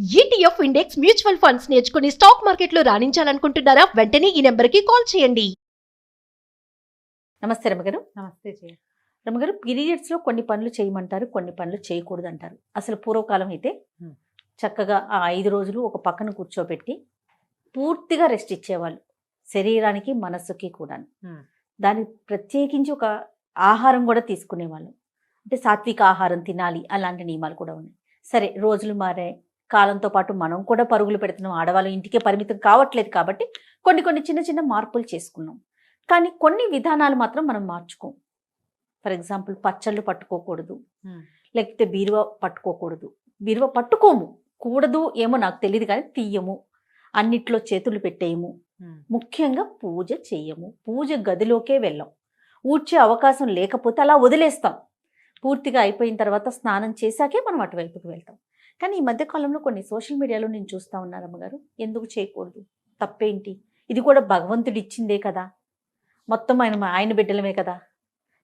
ETF index mutual funds నేర్చుకుని stock మార్కెట్లో రాణించాలనుకుంటున్నారా? వెంటనే ఈ నెంబర్కి కాల్ చేయండి. నమస్తే రమగారు. నమస్తే జయ. రమగారు, పీరియడ్స్లో కొన్ని పనులు చేయమంటారు, కొన్ని పనులు చేయకూడదు అంటారు. అసలు పూర్వకాలం అయితే చక్కగా ఆ 5 రోజులు ఒక పక్కన కూర్చోబెట్టి పూర్తిగా రెస్ట్ ఇచ్చేవాళ్ళు, శరీరానికి మనస్సుకి కూడా. దానికి ప్రత్యేకించి ఒక ఆహారం కూడా తీసుకునేవాళ్ళు, అంటే సాత్విక ఆహారం తినాలి, అలాంటి నియమాలు కూడా ఉన్నాయి. సరే, రోజులు మారే, కాలంతో పాటు మనం కూడా పరుగులు పెడుతున్నాం, ఆడవాళ్ళు ఇంటికే పరిమితం కావట్లేదు కాబట్టి కొన్ని చిన్న చిన్న మార్పులు చేసుకున్నాం. కానీ కొన్ని విధానాలు మాత్రం మనం మార్చుకోం. ఫర్ ఎగ్జాంపుల్, పచ్చళ్ళు పట్టుకోకూడదు, లేకపోతే బీరువా పట్టుకోకూడదు. బీరువా పట్టుకోము, కూడదు ఏమో నాకు తెలియదు, కానీ తీయము, అన్నిట్లో చేతులు పెట్టేయము, ముఖ్యంగా పూజ చెయ్యము, పూజ గదిలోకే వెళ్ళాం. ఊడ్చే అవకాశం లేకపోతే అలా వదిలేస్తాం. పూర్తిగా అయిపోయిన తర్వాత స్నానం చేశాకే మనం అటువైపుకి వెళ్తాం. కానీ ఈ మధ్యకాలంలో కొన్ని సోషల్ మీడియాలో నేను చూస్తూ ఉన్నాను అమ్మగారు, ఎందుకు చేయకూడదు, తప్పేంటి, ఇది కూడా భగవంతుడు ఇచ్చిందే కదా, మొత్తం ఆయన బిడ్డలమే కదా,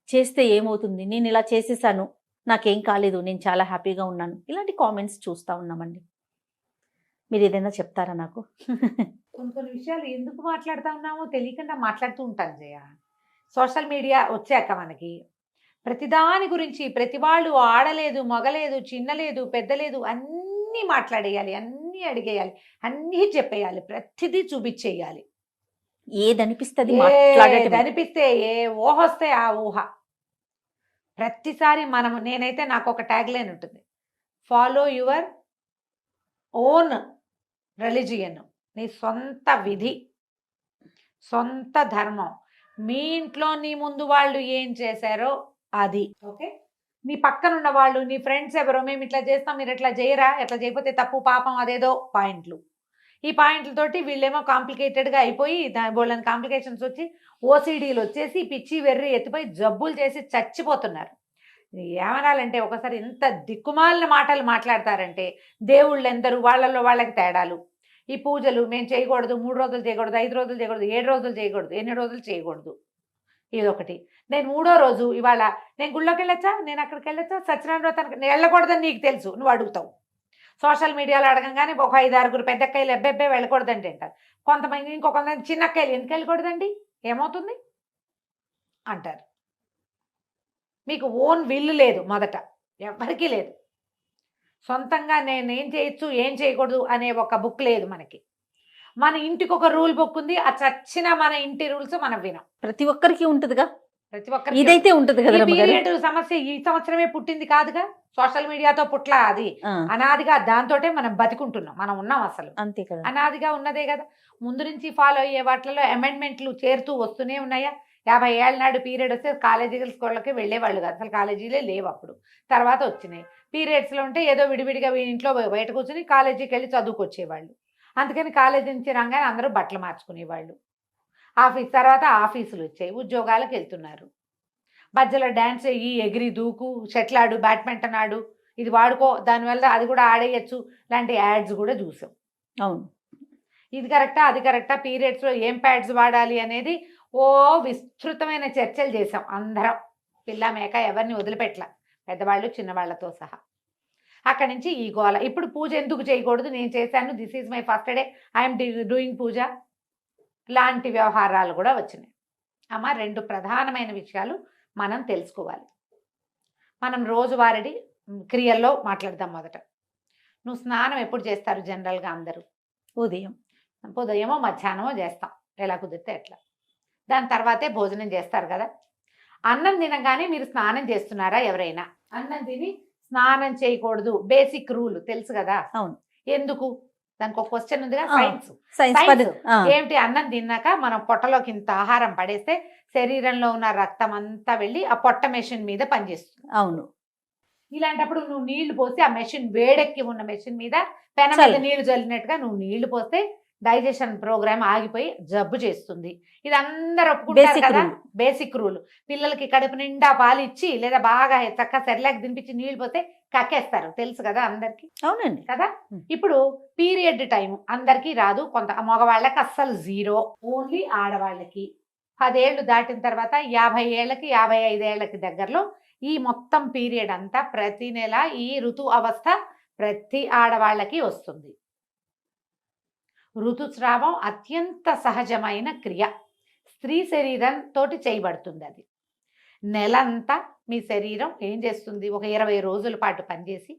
చేస్తే ఏమవుతుంది, నేను ఇలా చేసేసాను, నాకేం కాలేదు, నేను చాలా హ్యాపీగా ఉన్నాను, ఇలాంటి కామెంట్స్ చూస్తూ ఉన్నామండి. మీరు ఏదైనా చెప్తారా నాకు? కొన్ని విషయాలు ఎందుకు మాట్లాడుతూ ఉన్నామో తెలియకుండా మాట్లాడుతూ ఉంటాను జయ. సోషల్ మీడియా వచ్చాక మనకి ప్రతిదాని గురించి ప్రతి వాళ్ళు ఆడలేదు, మగలేదు, చిన్నలేదు, పెద్దలేదు, అన్నీ మాట్లాడేయాలి, అన్నీ అడిగేయాలి, అన్నీ చెప్పేయాలి, ప్రతిదీ చూపించేయాలి. ఏదనిపిస్తుంది అనిపిస్తే ఏ ఊహ వస్తే ఆ ఊహ ప్రతిసారి నేనైతే నాకు ఒక ట్యాగ్ లైన్ ఉంటుంది, ఫాలో యువర్ ఓన్ రిలీజియన్, నీ సొంత విధి, సొంత ధర్మం, మీ ఇంట్లో నీ ముందు వాళ్ళు ఏం చేశారో అది. ఓకే, నీ పక్కనున్న వాళ్ళు, నీ ఫ్రెండ్స్ ఎవరో, మేము ఇట్లా చేస్తాం, మీరు ఎట్లా చేయరా, ఎట్లా చేయకపోతే తప్పు, పాపం, అదేదో పాయింట్లు. ఈ పాయింట్లతోటి వీళ్ళేమో కాంప్లికేటెడ్గా అయిపోయి వాళ్ళని కాంప్లికేషన్స్ వచ్చి ఓసిడీలు వచ్చేసి పిచ్చి వెర్రి ఎత్తిపోయి జబ్బులు చేసి చచ్చిపోతున్నారు. ఏమనాలంటే ఒకసారి ఎంత దిక్కుమాలిన మాటలు మాట్లాడతారంటే, దేవుళ్ళు ఎందరు, వాళ్ళల్లో వాళ్ళకి తేడాలు. ఈ పూజలు మేము చేయకూడదు, 3 రోజులు చేయకూడదు, 5 రోజులు చేయకూడదు, 7 రోజులు చేయకూడదు, 8 రోజులు చేయకూడదు, ఇదొకటి. నేను 3వ రోజు ఇవాళ నేను గుళ్ళోకి వెళ్ళొచ్చా, నేను అక్కడికి వెళ్ళొచ్చా, సత్యనారాయణ వ్రతానికి నేను వెళ్ళకూడదని నీకు తెలుసు, నువ్వు అడుగుతావు. సోషల్ మీడియాలో అడగంగానే ఒక 5-6 పెద్దక్కయ్యలు ఎబ్బెబ్బే వెళ్ళకూడదండి అంటారు. కొంతమంది ఇంకొంతమంది చిన్నక్కయ్యలు ఎందుకు వెళ్ళకూడదండి, ఏమవుతుంది అంటారు. మీకు ఓన్ విల్లు లేదు, మొదట ఎవరికీ లేదు. సొంతంగా నేను ఏం చేయొచ్చు, ఏం చేయకూడదు అనే ఒక బుక్ లేదు మనకి. మన ఇంటికి ఒక రూల్ బుక్ ఉంది, ఆ చచ్చిన మన ఇంటి రూల్స్ మనం వినం. ప్రతి ఒక్కరికి ఉంటుందిగా, ప్రతి ఒక్కరికి ఇదైతే ఉంటుంది కదా. పీరియడ్ సమస్య ఈ సంవత్సరమే పుట్టింది కాదుగా, సోషల్ మీడియాతో పుట్లా, అది అనాదిగా దాంతోటే మనం బతికుంటున్నాం, మనం ఉన్నాం, అసలు అంతే కదా, అనాదిగా ఉన్నదే కదా. ముందు నుంచి ఫాలో అయ్యే వాటిలో అమెండ్మెంట్లు చేరుతూ వస్తూనే ఉన్నాయా. 50 ఏళ్ళ నాడు పీరియడ్ వస్తే కాలేజీ స్కూళ్ళకి వెళ్ళేవాళ్ళు కాదు, అసలు కాలేజీలే లేవు అప్పుడు, తర్వాత వచ్చినాయి. పీరియడ్స్లో ఉంటే ఏదో విడివిడిగా ఇంట్లో బయట కూర్చొని కాలేజీకి వెళ్ళి చదువుకొచ్చేవాళ్ళు. అందుకని కాలేజీ నుంచి రాగానే అందరూ బట్టలు మార్చుకునేవాళ్ళు. తర్వాత ఆఫీసులు వచ్చాయి, ఉద్యోగాలకు వెళ్తున్నారు. మధ్యలో డ్యాన్స్ అయ్యి, ఎగిరి దూకు, షటిల్ ఆడు, బ్యాడ్మింటన్ ఆడు, ఇది వాడుకో, దానివల్ల అది కూడా ఆడేయచ్చు, లాంటి యాడ్స్ కూడా చూసాం. అవును, ఇది కరెక్టా, అది కరెక్టా, పీరియడ్స్లో ఏం ప్యాడ్స్ వాడాలి అనేది విస్తృతమైన చర్చలు చేసాం అందరం, పిల్ల మేక ఎవరిని వదిలిపెట్టలా, పెద్దవాళ్ళు చిన్నవాళ్లతో సహా. అక్కడి నుంచి ఈ గోల. ఇప్పుడు పూజ ఎందుకు చేయకూడదు, నేను చేశాను, this is my first day, I'm doing puja లాంటి వ్యవహారాలు కూడా వచ్చినాయి. అమ్మ, 2 ప్రధానమైన విషయాలు మనం తెలుసుకోవాలి. మనం రోజువారీ క్రియల్లో మాట్లాడదాం. మొదట, నువ్వు స్నానం ఎప్పుడు చేస్తారు జనరల్గా అందరూ? ఉదయమో మధ్యాహ్నమో చేస్తాం, ఎలా కుదిరితే ఎట్లా. దాని తర్వాతే భోజనం చేస్తారు కదా. అన్నం తినగానే మీరు స్నానం చేస్తున్నారా? ఎవరైనా అన్నం తిని స్నానం చేయకూడదు, బేసిక్ రూల్ తెలుసు కదా. అవును, ఎందుకు, దానికి ఒక క్వశ్చన్ ఉందిగా, సైన్స్ ఏమిటి? అన్నం తిన్నాక మనం పొట్టలోకి ఇంత ఆహారం పడేస్తే శరీరంలో ఉన్న రక్తం అంతా వెళ్ళి ఆ పొట్ట మెషిన్ మీద పనిచేస్తుంది. అవును, ఇలాంటప్పుడు నువ్వు నీళ్లు పోసి ఆ మెషిన్, వేడెక్కి ఉన్న మెషిన్ మీద పెన మీద నీళ్లు చల్లినట్టుగా నువ్వు నీళ్లు పోస్తే డైజెషన్ ప్రోగ్రామ్ ఆగిపోయి జబ్బు చేస్తుంది. ఇది అందరు ఒప్పుకుంటారు కదా, బేసిక్ రూల్. పిల్లలకి కడుపు నిండా పాలు ఇచ్చి లేదా బాగా చక్కగా సెర్లాక్ తినిపించి నీళ్లు పోతే కక్కేస్తారు, తెలుసు కదా అందరికి. అవునండి కదా. ఇప్పుడు పీరియడ్ టైం అందరికీ రాదు, కొంత మగవాళ్ళకి అస్సలు 0, ఓన్లీ ఆడవాళ్ళకి. 10 ఏళ్ళు దాటిన తర్వాత 50 ఏళ్ళకి 55 ఏళ్ళకి దగ్గరలో ఈ మొత్తం పీరియడ్ అంతా ప్రతి నెల ఈ ఋతు అవస్థ ప్రతి ఆడవాళ్ళకి వస్తుంది. ఋతుస్రావం అత్యంత సహజమైన క్రియ. స్త్రీ శరీరంతో చేయబడుతుంది. అది నెలంతా మీ శరీరం ఏం చేస్తుంది, ఒక 20 రోజుల పాటు పనిచేసి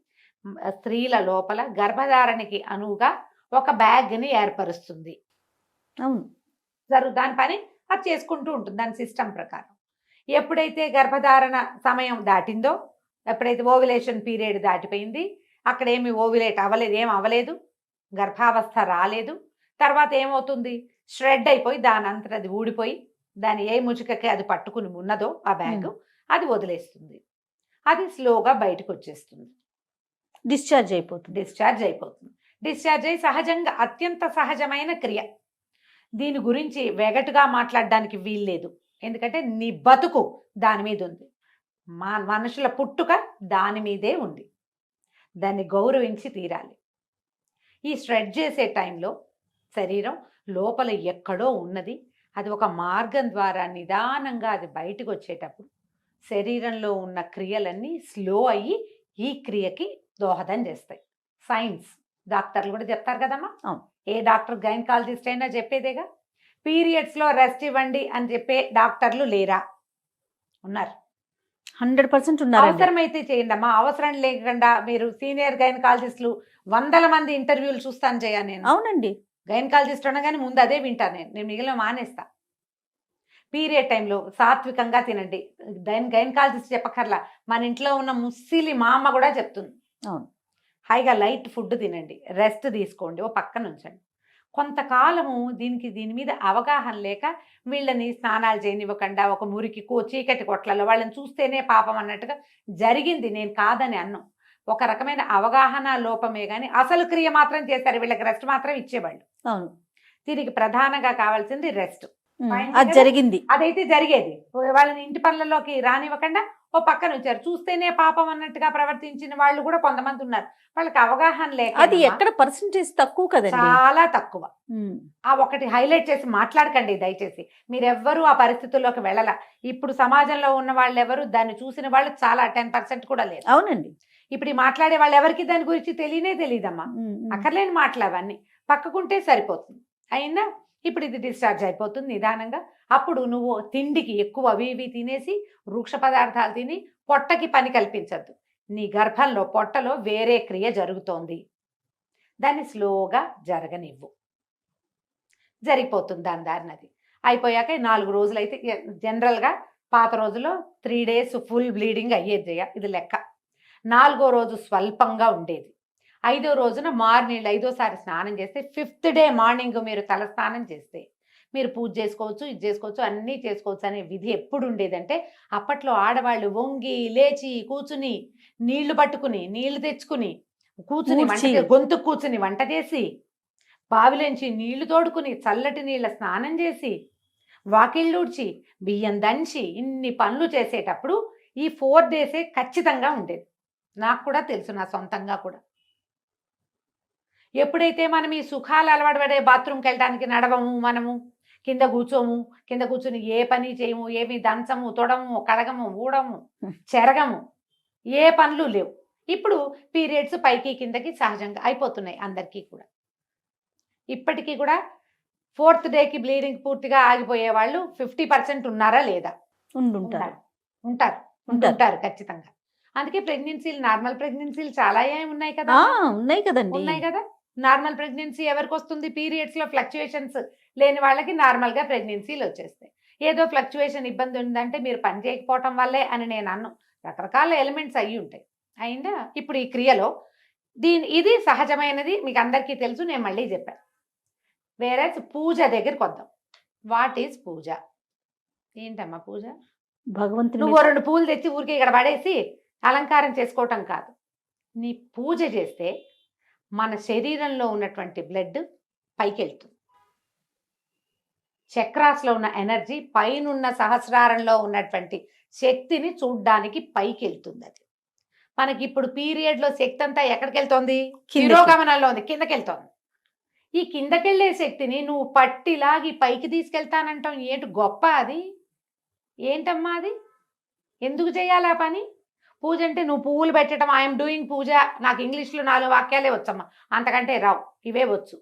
స్త్రీల లోపల గర్భధారణకి అనువుగా ఒక బ్యాగ్ని ఏర్పరుస్తుంది. అవును. దాని పని అది చేసుకుంటూ ఉంటుంది దాని సిస్టమ్ ప్రకారం. ఎప్పుడైతే గర్భధారణ సమయం దాటిందో, ఎప్పుడైతే ఓవ్యులేషన్ పీరియడ్ దాటిపోయింది, అక్కడ ఏమి ఓవ్యులేట్ అవ్వలేదు, ఏం అవ్వలేదు, గర్భావస్థ రాలేదు, తర్వాత ఏమవుతుంది, ష్రెడ్ అయిపోయి దాని అంతట అది ఊడిపోయి దాని ఏ ముచుకకి అది పట్టుకుని ఉన్నదో ఆ బ్యాగ్ అది వదిలేస్తుంది. అది స్లోగా బయటకు వచ్చేస్తుంది, డిశ్చార్జ్ అయిపోతుంది. డిశ్చార్జ్ అయ్యి సహజంగా అత్యంత సహజమైన క్రియ. దీని గురించి వెగటుగా మాట్లాడడానికి వీల్లేదు. ఎందుకంటే నీ బతుకు దాని మీద ఉంది, మనుషుల పుట్టుక దాని మీదే ఉంది. దాన్ని గౌరవించి తీరాలి. ఈ ష్రెడ్ చేసే టైంలో శరీరం లోపల ఎక్కడో ఉన్నది, అది ఒక మార్గం ద్వారా నిదానంగా అది బయటకు వచ్చేటప్పుడు శరీరంలో ఉన్న క్రియలన్నీ స్లో అయ్యి ఈ క్రియకి దోహదం చేస్తాయి. సైన్స్ డాక్టర్లు కూడా చెప్తారు కదమ్మా. ఏ డాక్టర్ గైనకాలజిస్ట్ అయినా చెప్పేదేగా. పీరియడ్స్లో రెస్ట్ ఇవ్వండి అని చెప్పే డాక్టర్లు లేరా? ఉన్నారు, 100% ఉన్నారు. అవసరమైతే చేయండి అమ్మా. అవసరం లేకుండా మీరు సీనియర్ గైనకాలజిస్టులు 100 మంది ఇంటర్వ్యూలు చూస్తాను చేయా నేను. అవునండి. గైనకాలజిస్ట్ అనగానే ముందు అదే వింటాను నేను మిగిలిన మానేస్తా. పీరియడ్ టైంలో సాత్వికంగా తినండి. గైనకాలజిస్ట్ చెప్పకర్లా, మన ఇంట్లో ఉన్న ముస్సిలి మా అమ్మ కూడా చెప్తుంది. అవును. హాయిగా లైట్ ఫుడ్ తినండి, రెస్ట్ తీసుకోండి, ఓ పక్కన ఉంచండి. కొంతకాలము దీని మీద అవగాహన లేక వీళ్ళని స్నానాలు చేయనివ్వకుండా ఒక మురికి చీకటి కొట్లలో వాళ్ళని చూస్తేనే పాపం అన్నట్టుగా జరిగింది. నేను కాదని అన్ను, ఒక రకమైన అవగాహన లోపమే కానీ అసలు క్రియ మాత్రం చేశారు. వీళ్ళకి రెస్ట్ మాత్రం ఇచ్చేవాళ్ళు. అవును. దీనికి ప్రధానంగా కావాల్సింది రెస్ట్. అది జరిగింది, అదైతే జరిగేది. వాళ్ళని ఇంటి పనులలోకి రానివ్వకుండా ఓ పక్కన వచ్చారు. చూస్తేనే పాపం అన్నట్టుగా ప్రవర్తించిన వాళ్ళు కూడా కొంతమంది ఉన్నారు. వాళ్ళకి అవగాహన లేక, అది ఎక్కడ పర్సెంటేజ్ తక్కువ కదండి, చాలా తక్కువ. ఆ ఒకటి హైలైట్ చేసి మాట్లాడకండి దయచేసి. మీరెవ్వరూ ఆ పరిస్థితుల్లోకి వెళ్ళాల. ఇప్పుడు సమాజంలో ఉన్న వాళ్ళు ఎవరు దాన్ని చూసిన వాళ్ళు చాలా 10% కూడా లేదు. అవునండి. ఇప్పుడు మాట్లాడే వాళ్ళు ఎవరికి దాని గురించి తెలియదమ్మా. అక్కర్లేని మాటలు అవన్నీ పక్కకుంటే సరిపోతుంది. అయినా ఇప్పుడు ఇది డిశ్చార్జ్ అయిపోతుంది నిదానంగా. అప్పుడు నువ్వు తిండికి ఎక్కువ అవి ఇవి తినేసి వృక్ష పదార్థాలు తిని పొట్టకి పని కల్పించద్దు. నీ గర్భంలో పొట్టలో వేరే క్రియ జరుగుతోంది, దాన్ని స్లోగా జరగనివ్వు. జరిగిపోతుంది దాని దారినది. అయిపోయాక 4 రోజులు అయితే జనరల్గా పాత రోజుల్లో 3 days ఫుల్ బ్లీడింగ్ అయ్యేది. ఇది లెక్క. 4వ రోజు స్వల్పంగా ఉండేది. 5వ రోజున మార్నింగ్ 5వసారి స్నానం చేస్తే 5th day మార్నింగ్ మీరు తల స్నానం చేస్తే మీరు పూజ చేసుకోవచ్చు, ఇది చేసుకోవచ్చు, అన్నీ చేసుకోవచ్చు అనే విధి ఎప్పుడు ఉండేదంటే, అప్పట్లో ఆడవాళ్ళు వంగి లేచి కూర్చుని నీళ్లు పట్టుకుని నీళ్లు తెచ్చుకుని కూర్చుని గొంతు కూర్చుని వంట చేసి బావిలోంచి నీళ్లు తోడుకుని చల్లటి నీళ్ళ స్నానం చేసి వాకిళ్ళూడ్చి బియ్యం దంచి ఇన్ని పనులు చేసేటప్పుడు ఈ 4 days ఖచ్చితంగా ఉండేది. నాకు కూడా తెలుసు, నా సొంతంగా కూడా. ఎప్పుడైతే మనం ఈ సుఖాలు అలవాటు పడే బాత్రూమ్కి వెళ్ళడానికి నడవము, మనము కింద కూర్చొని ఏ పని చేయము, ఏమి దంచము, తొడము, కడగము, ఊడము, చెరగము, ఏ పనులు లేవు. ఇప్పుడు పీరియడ్స్ పైకి కిందకి సహజంగా అయిపోతున్నాయి అందరికీ కూడా. ఇప్పటికీ కూడా 4th dayకి బ్లీడింగ్ పూర్తిగా ఆగిపోయే వాళ్ళు 50% ఉన్నారా లేదా? ఉంటారు ఖచ్చితంగా. అందుకే ప్రెగ్నెన్సీలు, నార్మల్ ప్రెగ్నెన్సీలు చాలా ఉన్నాయి కదా. ఉన్నాయి కదా. నార్మల్ ప్రెగ్నెన్సీ ఎవరికి వస్తుంది? పీరియడ్స్లో ఫ్లక్చుయేషన్స్ లేని వాళ్ళకి నార్మల్గా ప్రెగ్నెన్సీలు వచ్చేస్తాయి. ఏదో ఫ్లక్చుయేషన్ ఇబ్బంది ఉందంటే మీరు పని చేయకపోవటం వల్లే అని నేను అన్ను. రకరకాల ఎలిమెంట్స్ అయ్యి ఉంటాయి. అయినా ఇప్పుడు ఈ క్రియలో ఇది సహజమైనది, మీకు అందరికీ తెలుసు, నేను మళ్ళీ చెప్పాను. వేరే పూజ దగ్గరికి వద్దాం. వాట్ ఈజ్ పూజ? ఏంటమ్మా పూజ? భగవంతుడు నువ్వు 2 పూలు తెచ్చి ఊరికి ఇక్కడ పడేసి అలంకారం చేసుకోవటం కాదు. నీ పూజ చేస్తే మన శరీరంలో ఉన్నటువంటి బ్లడ్ పైకి వెళ్తుంది. చక్రాస్లో ఉన్న ఎనర్జీ పైనున్న సహస్రారంలో ఉన్నటువంటి శక్తిని చూడ్డానికి పైకి వెళ్తుంది. అది మనకి ఇప్పుడు పీరియడ్లో శక్తి అంతా ఎక్కడికి వెళ్తోంది? తిరోగమనంలో ఉంది, కిందకి వెళ్తోంది. ఈ కిందకెళ్ళే శక్తిని నువ్వు పట్టిలాగి పైకి తీసుకెళ్తానంటాం. ఏంటి గొప్ప అది? ఏంటమ్మా అది? ఎందుకు చేయాలి ఆ పని? పూజ అంటే నువ్వు పువ్వులు పెట్టడం, ఐఎమ్ డూయింగ్ పూజ, నాకు ఇంగ్లీష్లో 4 వాక్యాలే వచ్చమ్మా, అంతకంటే రావు, ఇవే వచ్చు.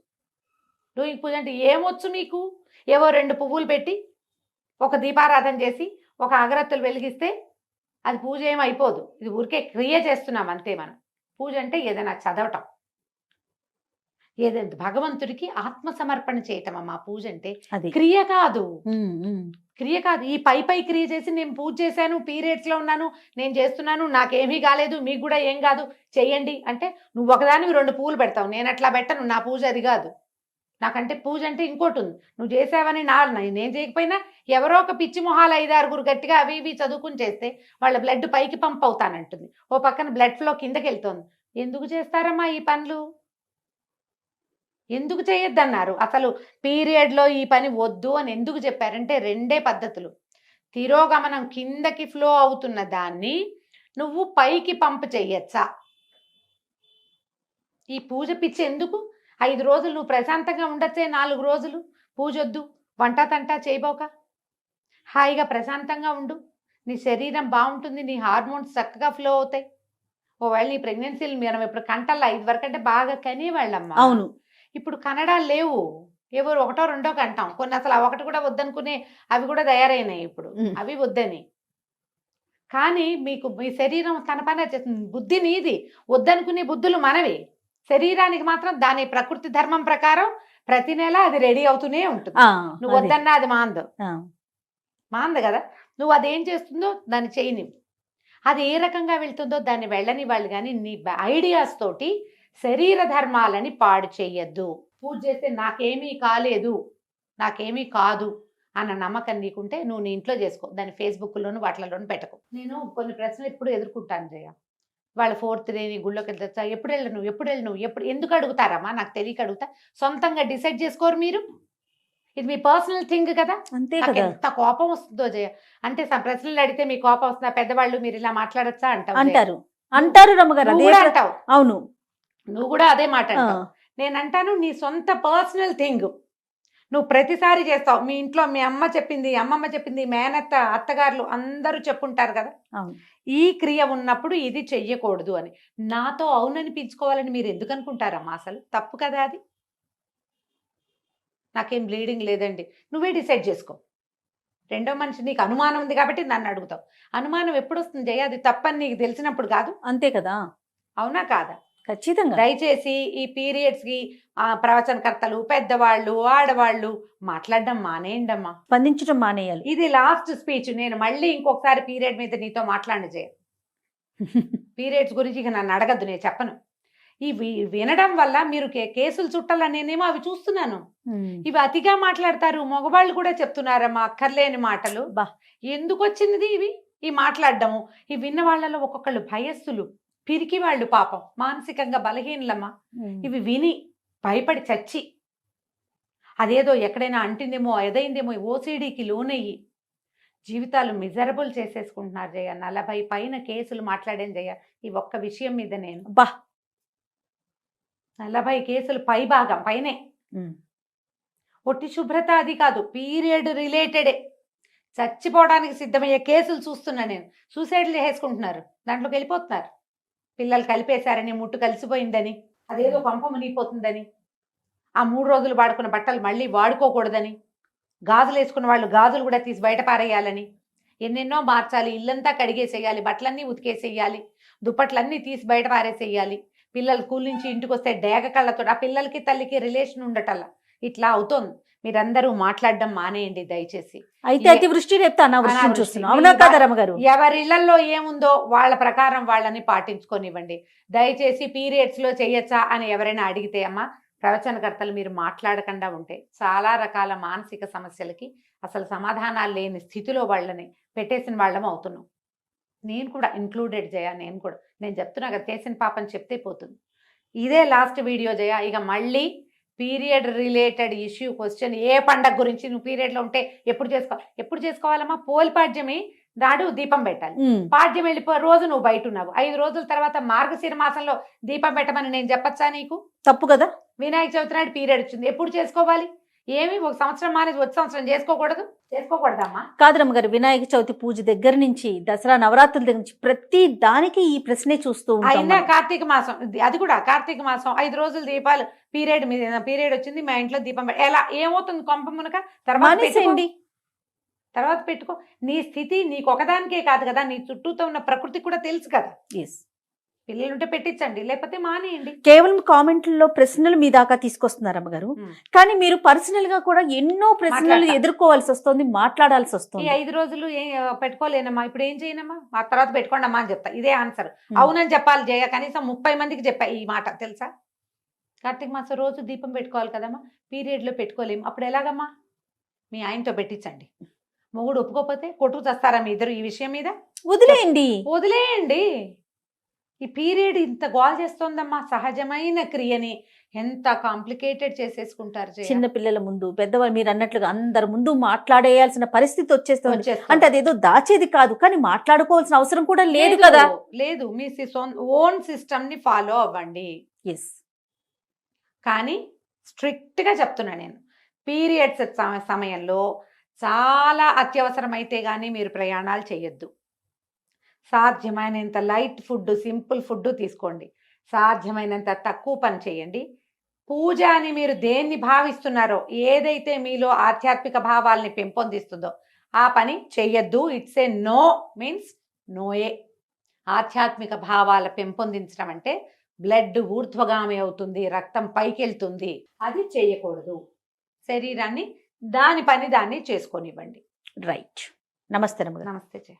డూయింగ్ పూజ అంటే ఏమొచ్చు మీకు? ఏవో 2 పువ్వులు పెట్టి ఒక దీపారాధన చేసి ఒక అగరత్తులు వెలిగిస్తే అది పూజ ఏం అయిపోదు. ఇది ఊరికే క్రియ చేస్తున్నాం అంతే మనం. పూజ అంటే ఏదైనా చదవటం, ఏదైనా భగవంతుడికి ఆత్మ సమర్పణ చేయటం అమ్మా పూజ అంటే. అది క్రియ కాదు, ఉమ్, ఉమ్. క్రియ కాదు. ఈ పై క్రియ చేసి నేను పూజ చేశాను, పీరియడ్స్లో ఉన్నాను, నేను చేస్తున్నాను, నాకేమీ కాలేదు, మీకు కూడా ఏం కాదు, చెయ్యండి అంటే నువ్వు ఒకదానివి 2 పువ్వులు పెడతావు. నేను అట్లా పెట్టను, నా పూజ అది కాదు. నాకంటే పూజ అంటే ఇంకోటి ఉంది. నువ్వు చేసావని నేను చేయకపోయినా ఎవరో ఒక పిచ్చి మొహాలు 5-6 గట్టిగా అవి ఇవి చదువుకుని చేస్తే వాళ్ళ బ్లడ్ పైకి పంప్ అవుతానంటుంది, ఓ పక్కన బ్లడ్ ఫ్లో కిందకి వెళ్తుంది. ఎందుకు చేస్తారమ్మా ఈ పనులు? ఎందుకు చేయొద్దన్నారు? అసలు పీరియడ్లో ఈ పని వద్దు అని ఎందుకు చెప్పారంటే 2 పద్ధతులు. తిరోగమనం కిందకి ఫ్లో అవుతున్న దాన్ని నువ్వు పైకి పంప్ చెయ్యొచ్చా? ఈ పూజ పిచ్చి ఎందుకు? 5 రోజులు నువ్వు ప్రశాంతంగా ఉండొచ్చే, 4 రోజులు పూజ వద్దు, వంట తంట చేయబోక హాయిగా ప్రశాంతంగా ఉండు, నీ శరీరం బాగుంటుంది, నీ హార్మోన్స్ చక్కగా ఫ్లో అవుతాయి. ఒకవేళ నీ ప్రెగ్నెన్సీలు మనం ఇప్పుడు కంటల్లో 5 వరకు అంటే బాగా కనేవాళ్ళమ్మా. అవును, ఇప్పుడు కన్నడాలు లేవు, ఎవరు 1, 2 కంటాం. కొన్ని అసలు ఆ 1 కూడా వద్దనుకునే అవి కూడా తయారైనాయి ఇప్పుడు, అవి వద్దని. కానీ మీకు మీ శరీరం తన పని చేస్తుంది. బుద్ధి నీది, వద్దనుకునే బుద్ధులు మనవి. శరీరానికి మాత్రం దాని ప్రకృతి ధర్మం ప్రకారం ప్రతి నెల అది రెడీ అవుతూనే ఉంటుంది. నువ్వు అదే. వద్దన్నా అది మాందు ఆ, మాంది కదా. నువ్వు అదేం చేస్తుందో దాన్ని చేయని, అది ఏ రకంగా వెళ్తుందో దాన్ని వెళ్ళని వాళ్ళు. కానీ నీ ఐడియాస్ తోటి శరీర ధర్మాలని పాడు చెయ్యొద్దు. పూజ చేస్తే నాకేమీ కాలేదు, నాకేమీ కాదు అన్న నమ్మకం నీకుంటే నువ్వు నీ ఇంట్లో చేసుకో, దాన్ని ఫేస్బుక్లోను వాటిలోనూ పెట్టకు. నేను కొన్ని ప్రశ్నలు ఎప్పుడు ఎదుర్కొంటాను జయ. వాళ్ళ 4th డే నీ గుళ్ళోకి వెళ్తా, ఎప్పుడు వెళ్ళను ఎందుకు అడుగుతారమ్మా? నాకు తెలియక అడుగుతా. సొంతంగా డిసైడ్ చేసుకోరు మీరు. ఇది మీ పర్సనల్ థింగ్ కదా. అంతే నాకు కదా. ఎంత కోపం వస్తుందో జయ. అంటే ప్రశ్నలు అడిగితే మీ కోపం వస్తుందా? పెద్దవాళ్ళు మీరు ఇలా మాట్లాడచ్చా అంటావు జయ. అంటారు రమ్మగారు. నువ్వు అదే కూడా అంటావు, అవును. నువ్వు కూడా అదే మాట ఆ, అంటావు. నేను అంటాను నీ సొంత పర్సనల్ థింగ్ నువ్వు ప్రతిసారి చేస్తావు. మీ ఇంట్లో మీ అమ్మ చెప్పింది, అమ్మమ్మ చెప్పింది, మేనత్త, అత్తగారులు అందరూ చెప్పుంటారు కదా, అవును. ఈ క్రియ ఉన్నప్పుడు ఇది చెయ్యకూడదు అని. నాతో అవుననిపించుకోవాలని మీరు ఎందుకు అనుకుంటారమ్మా? అసలు తప్పు కదా అది. నాకేం బ్లీడింగ్ లేదండి, నువ్వే డిసైడ్ చేసుకో. రెండో మనిషి నీకు అనుమానం ఉంది కాబట్టి నన్ను అడుగుతావు. అనుమానం ఎప్పుడు వస్తుంది జయ? అది తప్పని నీకు తెలిసినప్పుడు కాదు. అంతే కదా, అవునా కాదా? ఖచ్చితంగా. దయచేసి ఈ పీరియడ్స్కి ప్రవచనకర్తలు, పెద్దవాళ్ళు, ఆడవాళ్ళు మాట్లాడడం మానేయండమ్మా. స్పందించడం మానేయాలి. ఇది లాస్ట్ స్పీచ్. నేను మళ్ళీ ఇంకొకసారి పీరియడ్ మీద నీతో మాట్లాడను జయ. పీరియడ్స్ గురించి ఇక నన్ను అడగద్దు, నేను చెప్పను. ఇవి వినడం వల్ల మీరు కేసులు చుట్టాలనేనేమో అవి చూస్తున్నాను. ఇవి అతిగా మాట్లాడతారు, మగవాళ్ళు కూడా చెప్తున్నారమ్మా అక్కర్లేని మాటలు. బా. ఎందుకు వచ్చింది ఇవి ఈ మాట్లాడడము? ఈ విన్న వాళ్ళలో ఒక్కొక్కళ్ళు భయస్థులు, పిరికి వాళ్ళు, పాపం మానసికంగా బలహీనలమ్మా. ఇవి విని భయపడి చచ్చి అదేదో ఎక్కడైనా అంటిందేమో, ఏదైందేమో, ఓసిడీకి లోనయ్యి జీవితాలు మిజరబుల్ చేసేసుకుంటున్నారు జయ. 40 పైన కేసులు మాట్లాడాను జయ ఈ ఒక్క విషయం మీద. నేను బా 40 కేసులు భాగం పైనే. ఒట్టి శుభ్రత అది కాదు, పీరియడ్ రిలేటెడే చచ్చిపోవడానికి సిద్ధమయ్యే కేసులు చూస్తున్నా నేను. సూసైడ్లు చేసుకుంటున్నారు, దాంట్లోకి వెళ్ళిపోతున్నారు. పిల్లలు కలిపేశారని, ముట్టు కలిసిపోయిందని, అదేదో పంప మునిగిపోతుందని, ఆ 3 రోజులు వాడుకున్న బట్టలు మళ్ళీ వాడుకోకూడదని, గాజులు వేసుకున్న వాళ్ళు గాజులు కూడా తీసి బయట పారేయాలని, ఎన్నెన్నో మార్చాలి, ఇల్లంతా కడిగేసేయాలి, బట్టలన్నీ ఉతికేసేయాలి, దుప్పట్లన్నీ తీసి బయట పారేసేయాలి, పిల్లలు స్కూల్ నుంచి ఇంటికి వస్తే డేగ కళ్ళతో ఆ పిల్లలకి తల్లికి రిలేషన్ ఉండటల్లా ఇట్లా అవుతోంది. మీరందరూ మాట్లాడడం మానేయండి దయచేసి. అయితే అతివృష్టి రేపు అనావృష్టి అనావృష్టి. చూస్తున్నాం. అవునా కదా రమ్మగారు? ఎవరి ఇళ్లలో ఏముందో వాళ్ళ ప్రకారం వాళ్ళని పాటించుకోనివ్వండి దయచేసి. పీరియడ్స్ లో చేయొచ్చా అని ఎవరైనా అడిగితే అమ్మా, ప్రవచనకర్తలు మీరు మాట్లాడకుండా ఉంటే చాలా రకాల మానసిక సమస్యలకి అసలు సమాధానాలు లేని స్థితిలో వాళ్ళని పెట్టేసిన వాళ్ళం అవుతున్నాం. నేను కూడా ఇంక్లూడెడ్ జయ. నేను చెప్తున్నా కదా, చేసిన పాపని చెప్తే పోతుంది. ఇదే లాస్ట్ వీడియో జయ. ఇక మళ్ళీ పీరియడ్ రిలేటెడ్ ఇష్యూ క్వశ్చన్, ఏ పండగ గురించి నువ్వు పీరియడ్లో ఉంటే ఎప్పుడు చేసుకోవాలమ్మా? పోలిపాడ్యమి నాడు దీపం పెట్టాలి. పాడ్యం వెళ్ళిపో రోజు నువ్వు బయట ఉన్నావు, 5 రోజుల తర్వాత మార్గశిర మాసంలో దీపం పెట్టమని నేను చెప్పచ్చా నీకు? తప్పు కదా. వినాయక చవితి నాడు పీరియడ్ వచ్చింది, ఎప్పుడు చేసుకోవాలి? ఏమి ఒక సంవత్సరం మానేసి వచ్చే సంవత్సరం చేసుకోకూడదమ్మా. కాదు రమ్మగారు, వినాయక చవితి పూజ దగ్గర నుంచి దసరా నవరాత్రుల దగ్గర నుంచి ప్రతి దానికి ఈ ప్రశ్నే చూస్తూ ఉంటాం అయినా మనం. కార్తీక మాసం అది కూడా కార్తీక మాసం 5 రోజులు దీపాలు పీరియడ్ వచ్చింది మా ఇంట్లో దీపం ఎలా ఏమవుతుంది కొంప మునక మానేసేయండి. తర్వాత పెట్టుకో. నీ స్థితి నీకు ఒకదానికే కాదు కదా, నీ చుట్టూతో ఉన్న ప్రకృతి కూడా తెలుసు కదా. ఎస్, పిల్లలుంటే పెట్టించండి, లేకపోతే మానేయండి. కేవలం కామెంట్లలో ప్రశ్నలు మీ దాకా తీసుకొస్తున్నారు అమ్మగారు, కానీ మీరు పర్సనల్ గా కూడా ఎన్నో ప్రశ్నలు మాట్లాడతా. ఎదుర్కోవాల్సి వస్తుంది, మాట్లాడాల్సి ఈ వస్తుంది. 5 రోజులు పెట్టుకోలేనమ్మా, ఇప్పుడు ఏం చేయనమ్మా, ఆ తర్వాత పెట్టుకోండి అమ్మా అని చెప్తా. ఇదే ఆన్సర్. అవునని చెప్పాలి జయ, కనీసం 30 మందికి చెప్పా ఈ మాట, తెలుసా? కార్తీక మాసం రోజు దీపం పెట్టుకోవాలి కదమ్మా, పీరియడ్ లో పెట్టుకోలేము, అప్పుడు ఎలాగమ్మా? మీ ఆయనతో పెట్టించండి. మొగుడు ఒప్పుకోకపోతే కొట్టుకు చేస్తారా మీ ఇద్దరు ఈ విషయం మీద? వదిలేయండి. ఈ పీరియడ్ ఇంత గోల్ చేస్తోందమ్మా, సహజమైన క్రియని ఎంత కాంప్లికేటెడ్ చేసేసుకుంటారు జయ. చిన్న పిల్లల ముందు, పెద్దవాళ్ళు మీరు అన్నట్లుగా అందరి ముందు మాట్లాడేయాల్సిన పరిస్థితి వచ్చేస్తుంది. అంటే అదేదో దాచేది కాదు, కానీ మాట్లాడుకోవాల్సిన అవసరం కూడా లేదు కదా. లేదు, మీ ఓన్ సిస్టమ్ ని ఫాలో అవ్వండి. ఎస్, కానీ స్ట్రిక్ట్ గా చెప్తున్నా నేను, పీరియడ్స్ సమయంలో చాలా అత్యవసరమైతే గానీ మీరు ప్రయాణాలు చేయొద్దు. సాధ్యమైనంత లైట్ ఫుడ్, సింపుల్ ఫుడ్ తీసుకోండి. సాధ్యమైనంత తక్కువ పని చేయండి. పూజ అని మీరు దేన్ని భావిస్తున్నారో, ఏదైతే మీలో ఆధ్యాత్మిక భావాల్ని పెంపొందిస్తుందో ఆ పని చెయ్యొద్దు. ఇట్స్ ఏ నో మీన్స్ నోయే. ఆధ్యాత్మిక భావాల పెంపొందించడం అంటే బ్లడ్ ఊర్ధ్వగామి అవుతుంది, రక్తం పైకి వెళ్తుంది, అది చేయకూడదు. శరీరాన్ని దాని పని దాన్ని చేసుకొనివ్వండి. రైట్. నమస్తే రమ్మగారు. నమస్తే జయ.